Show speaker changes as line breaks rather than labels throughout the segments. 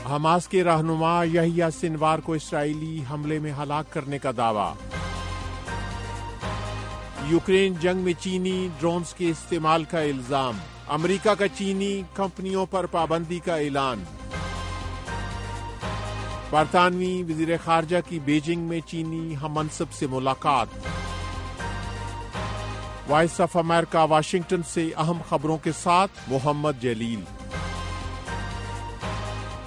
Hamas کے رہنما یحییٰ سنوار کو اسرائیلی حملے میں ہلاک کرنے کا دعویٰ۔ یوکرین جنگ میں چینی ڈرونز کے استعمال کا الزام۔ امریکہ کا چینی کمپنیوں پر پابندی کا اعلان۔ برطانوی وزیر خارجہ کی بیجنگ میں چینی ہم منصب سے ملاقات۔ وائس آف امریکہ واشنگٹن سے اہم خبروں کے ساتھ محمد جلیل۔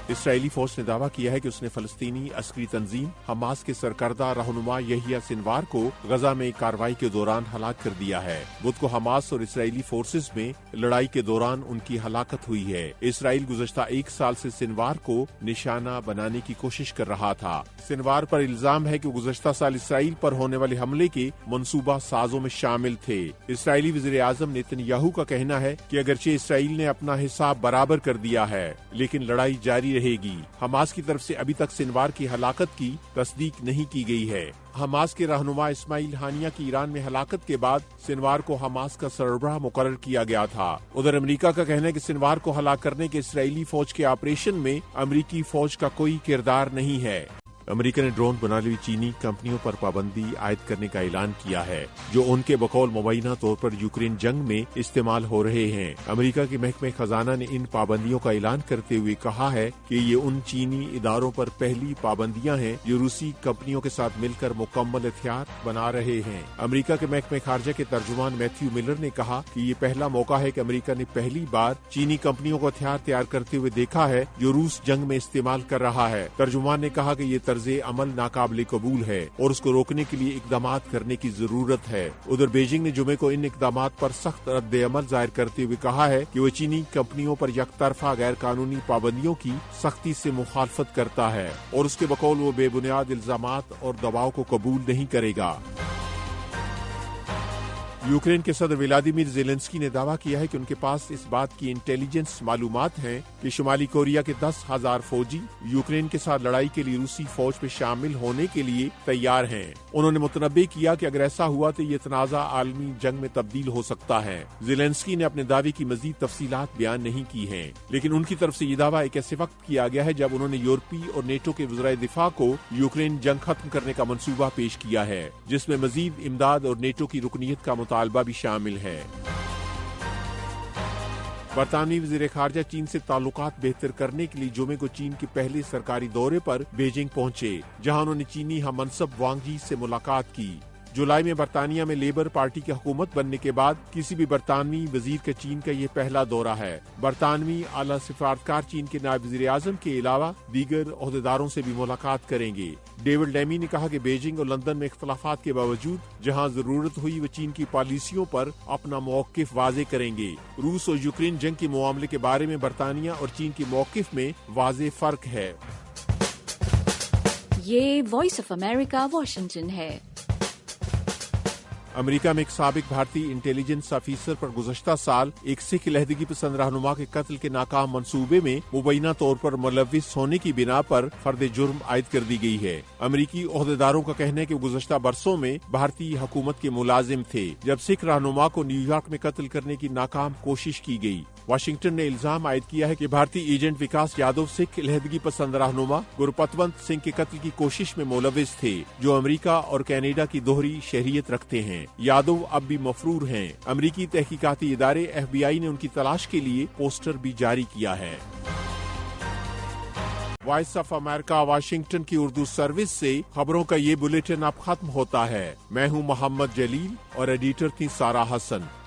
اسرائیلی فوج نے دعویٰ کیا ہے کہ اس نے فلسطینی عسکری تنظیم حماس کے سرکردہ رہنما یحییٰ سنوار کو غزہ میں کارروائی کے دوران ہلاک کر دیا ہے۔ بدھ کو حماس اور اسرائیلی فورسز میں لڑائی کے دوران ان کی ہلاکت ہوئی ہے۔ اسرائیل گزشتہ ایک سال سے سنوار کو نشانہ بنانے کی کوشش کر رہا تھا۔ سنوار پر الزام ہے کہ گزشتہ سال اسرائیل پر ہونے والے حملے کے منصوبہ سازوں میں شامل تھے۔ اسرائیلی وزیر اعظم نیتن یاہو کا کہنا ہے کہ اگرچہ اسرائیل نے اپنا حساب برابر کر دیا ہے لیکن لڑائی جاری رہے گی۔ حماس کی طرف سے ابھی تک سنوار کی ہلاکت کی تصدیق نہیں کی گئی ہے۔ حماس کے رہنما اسماعیل ہانیہ کی ایران میں ہلاکت کے بعد سنوار کو حماس کا سربراہ مقرر کیا گیا تھا۔ ادھر امریکہ کا کہنا ہے کہ سنوار کو ہلاک کرنے کے اسرائیلی فوج کے آپریشن میں امریکی فوج کا کوئی کردار نہیں ہے۔ امریکہ نے ڈرون بنانے والی چینی کمپنیوں پر پابندی عائد کرنے کا اعلان کیا ہے جو ان کے بقول مبینہ طور پر یوکرین جنگ میں استعمال ہو رہے ہیں۔ امریکہ کے محکمہ خزانہ نے ان پابندیوں کا اعلان کرتے ہوئے کہا ہے کہ یہ ان چینی اداروں پر پہلی پابندیاں ہیں جو روسی کمپنیوں کے ساتھ مل کر مکمل ہتھیار بنا رہے ہیں۔ امریکہ کے محکمہ خارجہ کے ترجمان میتھیو ملر نے کہا کہ یہ پہلا موقع ہے کہ امریکہ نے پہلی بار چینی کمپنیوں کو ہتھیار تیار کرتے ہوئے دیکھا ہے جو روس جنگ میں استعمال کر رہا ہے۔ ترجمان نے کہا کہ یہ طرز عمل ناقابل قبول ہے اور اس کو روکنے کے لیے اقدامات کرنے کی ضرورت ہے۔ ادھر بیجنگ نے جمعے کو ان اقدامات پر سخت رد عمل ظاہر کرتے ہوئے کہا ہے کہ وہ چینی کمپنیوں پر یک طرفہ غیر قانونی پابندیوں کی سختی سے مخالفت کرتا ہے اور اس کے بقول وہ بے بنیاد الزامات اور دباؤ کو قبول نہیں کرے گا۔ یوکرین کے صدر ولادیمیر زیلنسکی نے دعویٰ کیا ہے کہ ان کے پاس اس بات کی انٹیلیجنس معلومات ہیں کہ شمالی کوریا کے 10,000 فوجی یوکرین کے ساتھ لڑائی کے لیے روسی فوج میں شامل ہونے کے لیے تیار ہیں۔ انہوں نے متنبع کیا کہ اگر ایسا ہوا تو یہ تنازع عالمی جنگ میں تبدیل ہو سکتا ہے۔ زیلنسکی نے اپنے دعوے کی مزید تفصیلات بیان نہیں کی ہیں لیکن ان کی طرف سے یہ دعویٰ ایک ایسے وقت کیا گیا ہے جب انہوں نے یورپی اور نیٹو کے وزرائے دفاع کو یوکرین جنگ ختم کرنے کا منصوبہ پیش کیا ہے جس میں مزید امداد اور نیٹو کی رکنیت کا مطالبہ بھی شامل ہے۔ برطانوی وزیر خارجہ چین سے تعلقات بہتر کرنے کے لیے جمعے کو چین کے پہلے سرکاری دورے پر بیجنگ پہنچے جہاں انہوں نے چینی ہم منصب وانگ جی سے ملاقات کی۔ جولائی میں برطانیہ میں لیبر پارٹی کی حکومت بننے کے بعد کسی بھی برطانوی وزیر کا چین کا یہ پہلا دورہ ہے۔ برطانوی اعلیٰ سفارتکار چین کے نائب وزیر اعظم کے علاوہ دیگر عہدیداروں سے بھی ملاقات کریں گے۔ ڈیوڈ لیمی نے کہا کہ بیجنگ اور لندن میں اختلافات کے باوجود جہاں ضرورت ہوئی وہ چین کی پالیسیوں پر اپنا موقف واضح کریں گے۔ روس اور یوکرین جنگ کے معاملے کے بارے میں برطانیہ اور چین کے موقف میں واضح فرق ہے۔
یہ وائس آف امریکہ واشنگٹن ہے۔
امریکہ میں ایک سابق بھارتی انٹیلیجنس آفیسر پر گزشتہ سال ایک سکھ علیحدگی پسند رہنما کے قتل کے ناکام منصوبے میں مبینہ طور پر ملوث ہونے کی بنا پر فرد جرم عائد کر دی گئی ہے۔ امریکی عہدیداروں کا کہنا ہے کہ گزشتہ برسوں میں بھارتی حکومت کے ملازم تھے جب سکھ رہنما کو نیو یارک میں قتل کرنے کی ناکام کوشش کی گئی۔ واشنگٹن نے الزام عائد کیا ہے کہ بھارتی ایجنٹ وکاس یادو سکھ علیحدگی پسند رہنما گرپتونت سنگھ کے قتل کی کوشش میں ملوث تھے جو امریکہ اور کینیڈا کی دوہری شہریت رکھتے ہیں۔ یادو اب بھی مفرور ہیں۔ امریکی تحقیقاتی ادارے FBI نے ان کی تلاش کے لیے پوسٹر بھی جاری کیا ہے۔ وائس آف امریکہ واشنگٹن کی اردو سروس سے خبروں کا یہ بلیٹن اب ختم ہوتا ہے۔ میں ہوں محمد جلیل اور ایڈیٹر تھی سارہ حسن۔